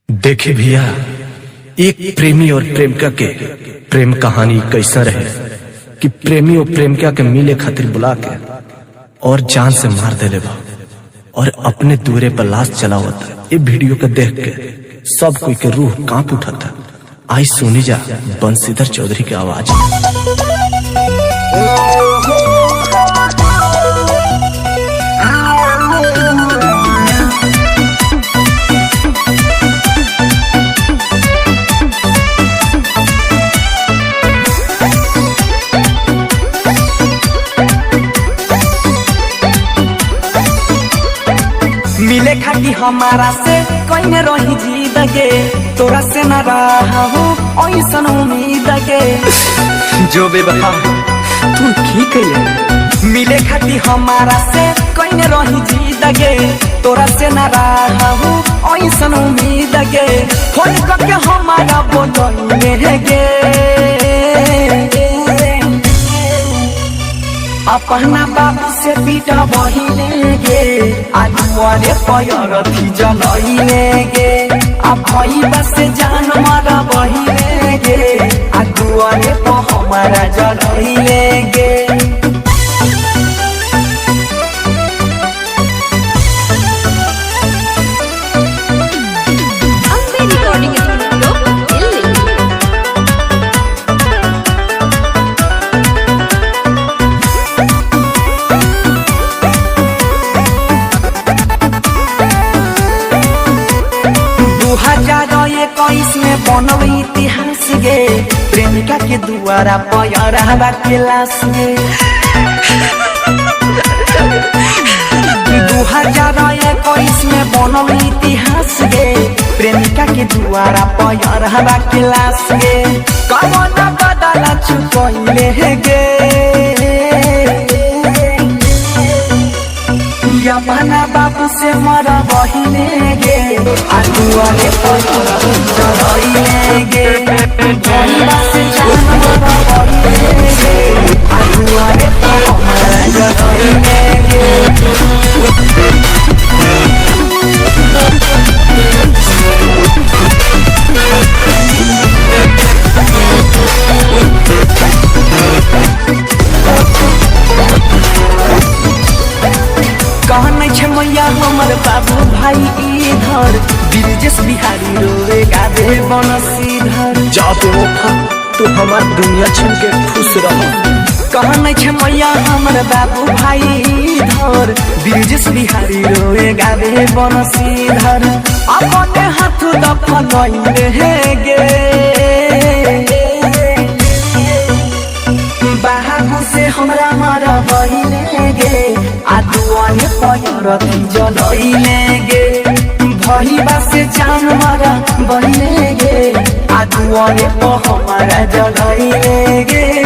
देखे भैया, एक प्रेमी और प्रेमिका के प्रेम कहानी कैसा रहे कि प्रेमी और प्रेमिका के मिले खातिर बुला के और जान से मार देले बा और अपने दूरे पर लाश चला होता। ये वीडियो को देख के सब कोई के रूह कांप उठाता। आई सुनी जा बंशीधर चौधरी की आवाज। मिले खाती हमारा से कोई न रही जीत के, तोरा से न रहा हूँ ऐसन उम्मीद के। जो बेवफा तू ठीक है। मिले खाती हमारा से कोई न रही जीत के, तोरा से न रहा हूँ ऐसन उम्मीद के। फोन करके हमारा बोलने गे, अपना बाबू से पीटा बहिने गे, आजुआरे पैरथी जलइने गे। अब भई बस जान मारा बहिने गे, आजुआरे प हमारा जलइने गे। में बनल इतिहास गे, प्रेमिका के दुआरा पैरहबा के लाश गे। 2021 में बनल इतिहास गे, प्रेमिका के दुआरा पैरहबा के लाश गे। कवन बदला चुकइले गे, अपना बाबू से मरा बहिने गे, आजुआरे पैरथी गे। भईबा से जान मारा बहिने गे, आजुआरे प हमारा जलइने गे। कहने छे मैया हमर बाबू भाई इधर, ब्रिजेश बिहारी रोए गावे बनसीधर। जा बेवफा, तू हमार दुनिया छीन के खुश रह। कहने छे मैया हमर बाबू भाई इधर, ब्रिजेश बिहारी रोए गावे बनसीधर। अपने हाथ दफनइले गे, बाबू से हमरा मारा बहिने गे, आजुआरे पैरथी जलइले गे। भईबा से जान मारा बहिने गे, आजुआरे प हमारा जलइले गे।